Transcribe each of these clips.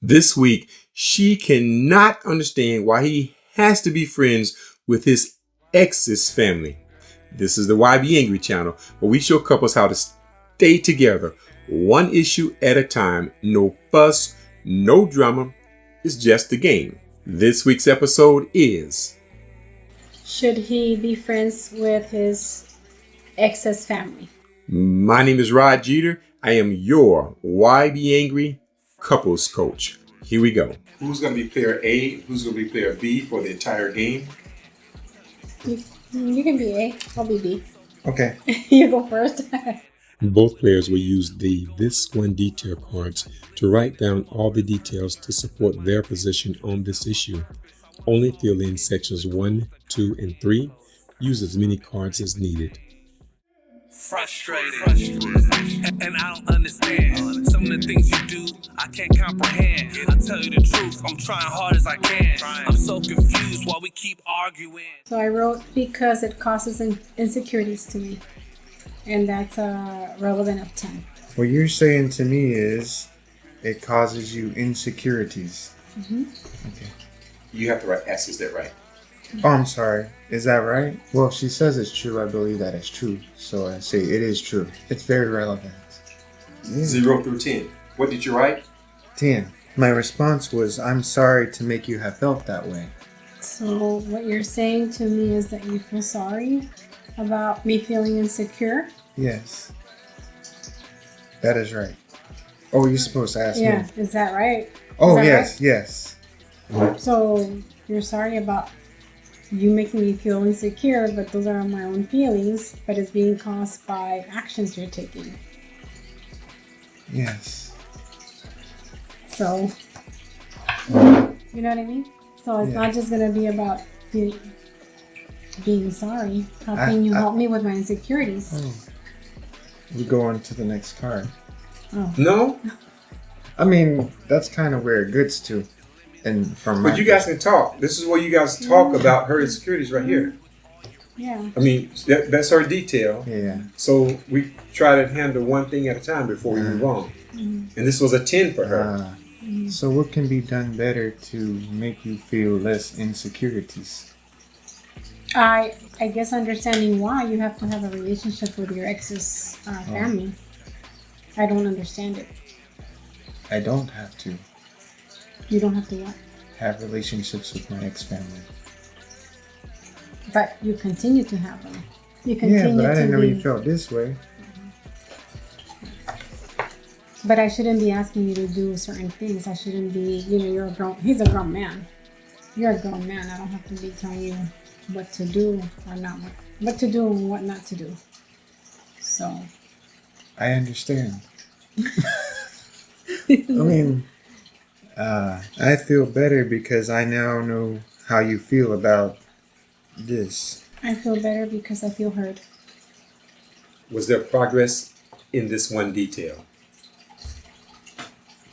This week, she cannot understand why he has to be friends with his ex's family. This is the YBAngry channel, where we show couples how to stay together, one issue at a time. No fuss, no drama. It's just a game. This week's episode is: should he be friends with his ex's family? My name is Rod Jeter. I am your YBAngry couples coach. Here we go. Who's going to be player A? Who's going to be player B for the entire game? You can be A. I'll be B. Okay. You go first. Both players will use the This One Detail cards to write down all the details to support their position on this issue. Only fill in sections 1, 2, and 3. Use as many cards as needed. Frustrated. And I don't understand some of the things you do. I can't comprehend. I tell you the truth, I'm trying hard as I can. I'm so confused while we keep arguing. So I wrote because it causes insecurities to me, and that's relevant of 10. What you're saying to me is it causes you insecurities. Mm-hmm. Okay. You have to write S. Is that right? Oh, I'm sorry. Is that right? Well, if she says it's true, I believe that it's true. So I say it is true. It's very relevant. Yeah. 0 through 10. What did you write? 10. My response was, I'm sorry to make you have felt that way. So what you're saying to me is that you feel sorry about me feeling insecure? Yes. That is right. Oh, you're supposed to ask me. Yeah, is that right? Oh, that yes, right? yes. So you're sorry about you making me feel insecure, but those are my own feelings, but it's being caused by actions you're taking. Yes. So, you know what I mean? So it's not just going to be about being sorry. How can you help me with my insecurities? Oh. We go on to the next card. Oh. No? I mean, that's kind of where it gets to. And from But you guys can talk. This is where you guys talk about her insecurities right here. Yeah. I mean, that's her detail. Yeah. So we try to handle one thing at a time before we move on. Mm-hmm. And this was a 10 for her. So what can be done better to make you feel less insecurities? I guess understanding why you have to have a relationship with your ex's family. I don't understand it. I don't have to You don't have to what? have relationships with my ex-family. But you continue to have them. You continue Yeah, but I didn't know be, you felt this way. But I shouldn't be asking you to do certain things. I shouldn't be, he's a grown man. You're a grown man. I don't have to be telling you what to do or not, what to do and what not to do. So. I understand. I mean, I feel better because I now know how you feel about this. I feel better because I feel heard. Was there progress in this one detail?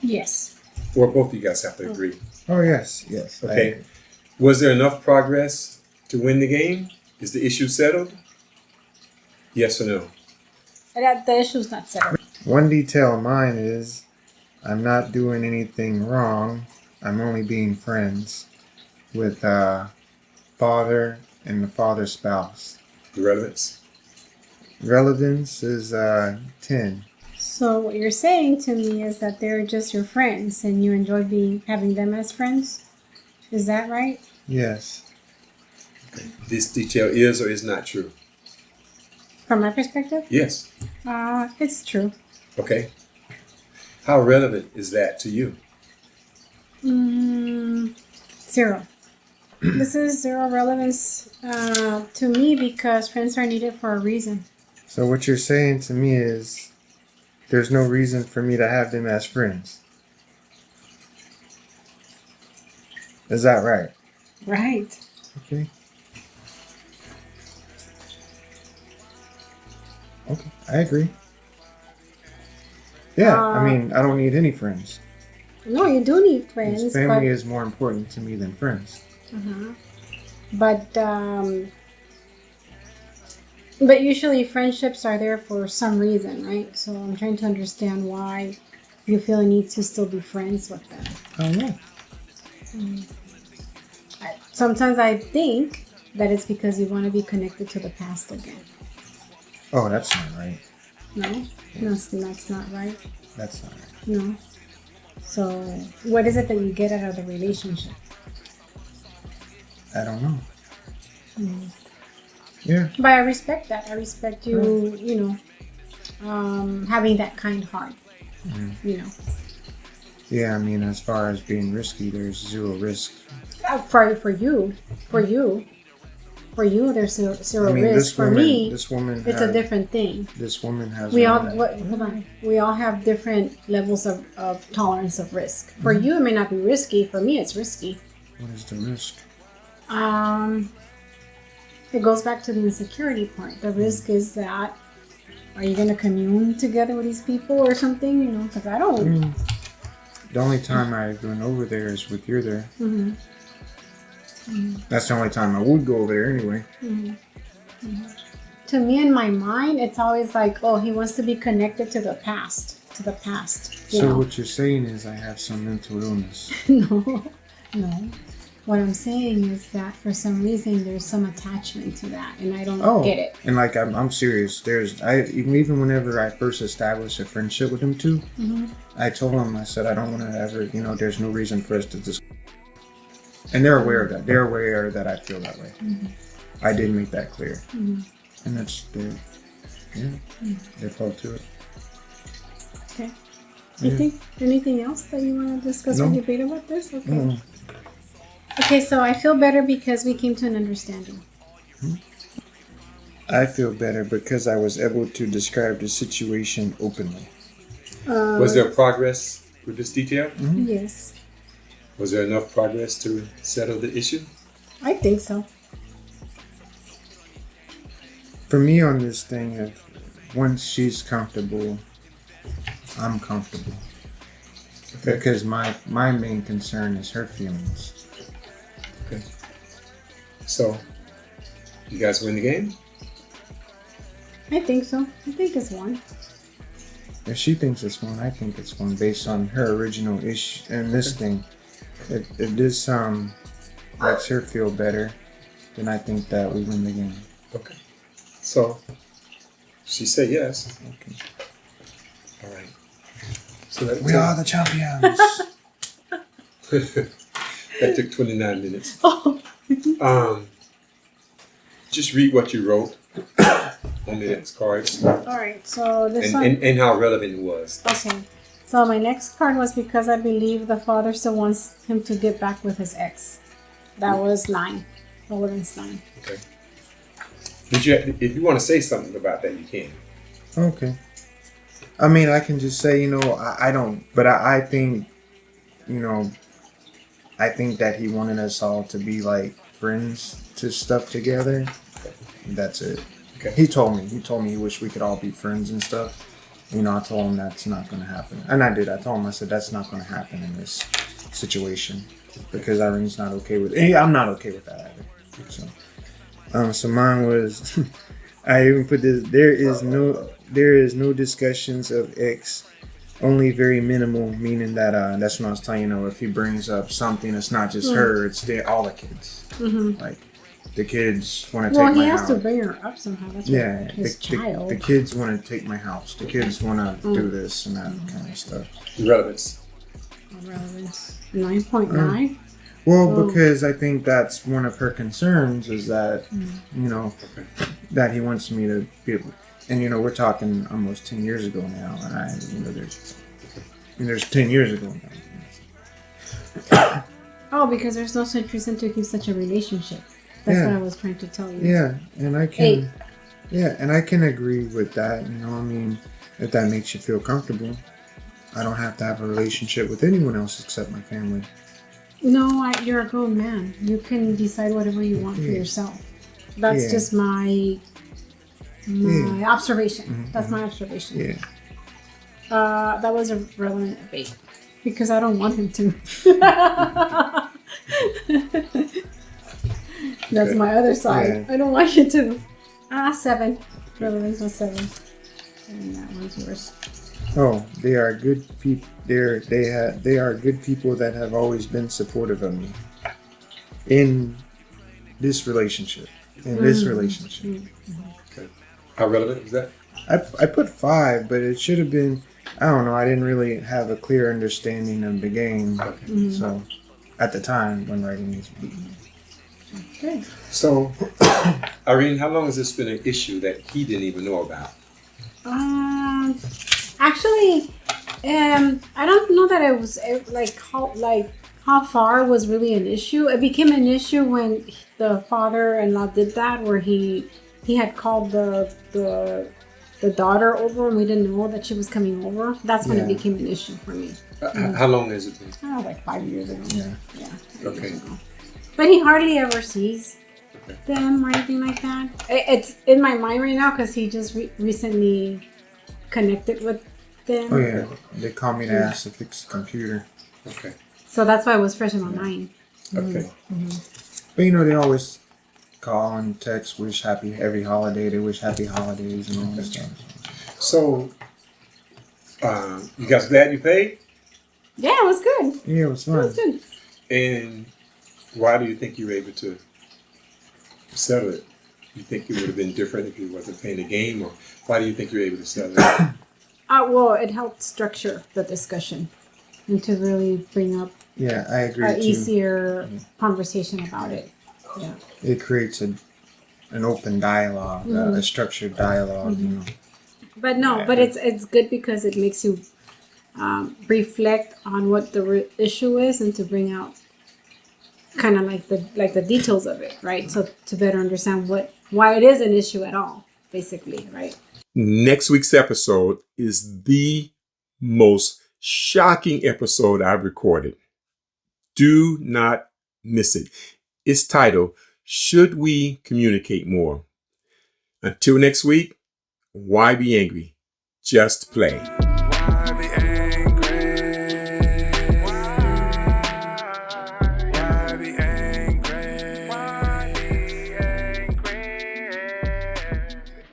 Yes. Or both of you guys have to agree. Oh, yes. Okay. Was there enough progress to win the game? Is the issue settled? Yes or no? The issue's not settled. One detail of mine is I'm not doing anything wrong. I'm only being friends with father and the father's spouse. The relevance? Relevance is 10. So what you're saying to me is that they're just your friends and you enjoy having them as friends? Is that right? Yes. Okay. This detail is or is not true? From my perspective? Yes. It's true. Okay. How relevant is that to you? 0. This is 0 relevance to me because friends are needed for a reason. So what you're saying to me is there's no reason for me to have them as friends. Is that right? Right. Okay. Okay, I agree. Yeah, I mean, I don't need any friends. No, you do need friends. His family is more important to me than friends. But usually friendships are there for some reason, right? So I'm trying to understand why you feel a need to still be friends with them? I don't know. Sometimes I think that it's because you want to be connected to the past again. Oh, that's not right. No? That's not right. That's not right. No. So, what is it that you get out of the relationship? I don't know. Yeah. But I respect that. I respect you, having that kind heart. Yeah, I mean, as far as being risky, there's zero risk. For you, there's zero risk. For me, this woman, it's a different thing. This woman has. Hold on. We all have different levels of tolerance of risk. For you, it may not be risky. For me, it's risky. What is the risk? It goes back to the insecurity part. The risk is that, are you going to commune together with these people or something? Because I don't. I mean, the only time I've been over there is with you there. That's the only time I would go over there anyway. To me, in my mind, it's always like, oh, he wants to be connected to the past. So what you're saying is I have some mental illness. No. What I'm saying is that for some reason there's some attachment to that, and I don't get it. And like I'm serious. Even whenever I first established a friendship with him too, I told him, I said I don't want to ever. There's no reason for us to just. And they're aware of that. They're aware that I feel that way. I did make that clear, and that's they fall to it. Okay. Anything else that you want to discuss or debate about this? Okay. No. Okay, so I feel better because we came to an understanding. I feel better because I was able to describe the situation openly. Was there progress with this detail? Yes. Was there enough progress to settle the issue? I think so. For me on this thing, once she's comfortable, I'm comfortable. Okay. Because my main concern is her feelings. Okay. So, you guys win the game? I think so. I think it's one. If she thinks it's one, I think it's one based on her original issue and this thing. If this makes her feel better, then I think that we win the game. Okay. So, she said yes. Okay. All right. So We are the champions. That took 29 minutes. Oh. Just read what you wrote on the next cards. All right. So this one. And how relevant it was. Okay. So my next card was because I believe the father still wants him to get back with his ex. That was 9. Relevance 9. Okay. If you want to say something about that, you can. Okay. I mean, I can just say, I don't, but I think, I think that he wanted us all to be like friends to stuff together. That's it. Okay. He told me he wished we could all be friends and stuff. I told him that's not going to happen. And I did. I told him, I said, that's not going to happen in this situation because Irene's not okay with it. I'm not okay with that either. So mine was, I even put this, there is no discussions of X, only very minimal, meaning that, that's what I was telling you, if he brings up something, it's not just her, it's all the kids. Like, the kids want to take my house. Well, he has to bring her up somehow. That's his child. The kids want to take my house. The kids want to do this and that kind of stuff. Relevance. 9.9. Well, because I think that's one of her concerns is that, that he wants me to be able, and we're talking almost 10 years ago now, and there's 10 years ago now. Oh, because there's no such reason to keep such a relationship. That's what I was trying to tell you. Yeah, and I can, and I can agree with that. If that makes you feel comfortable, I don't have to have a relationship with anyone else except my family. No, you're a grown man. You can decide whatever you want for yourself. That's just my observation. Mm-hmm. That's my observation. Yeah. That was a relevant debate because I don't want him to. That's my other side. Yeah. I don't want you to. 7. Relevance was 7. And that one's yours. Oh, they are good people. they are good people that have always been supportive of me in this relationship. Okay. How relevant is that? I put 5, but it should have been. I don't know. I didn't really have a clear understanding of the game, so at the time when writing these books. Good. So, Irene, how long has this been an issue that he didn't even know about? Actually, I don't know that it was how far was really an issue. It became an issue when the father-in-law did that, where he had called the daughter over, and we didn't know that she was coming over. That's when it became an issue for me. How long has it been? Oh, like 5 years ago. Yeah. Yeah. 5 Okay. years ago. But he hardly ever sees them or anything like that. It's in my mind right now because he just recently connected with them. Oh yeah, they called me to ask to fix the computer. Okay. So that's why it was fresh in my mind. Okay. But they always call and text, wish every holiday. They wish happy holidays and all that stuff. So, you guys glad you paid? Yeah, it was good. Yeah, it was It fun. was good. And why do you think you were able to settle it? You think it would have been different if you wasn't playing the game, or why do you think you were able to settle it? Well, it helped structure the discussion and to really bring up Yeah, I agree an too. easier conversation about it. Yeah. It creates an open dialogue, a structured dialogue. But no, but it's good because it makes you reflect on what the issue is and to bring out kind of like the details of it, right? So to better understand why it is an issue at all, basically, right? Next week's episode is the most shocking episode I've recorded. Do not miss it. It's titled, Should We Communicate More? Until next week, why be angry? Just play.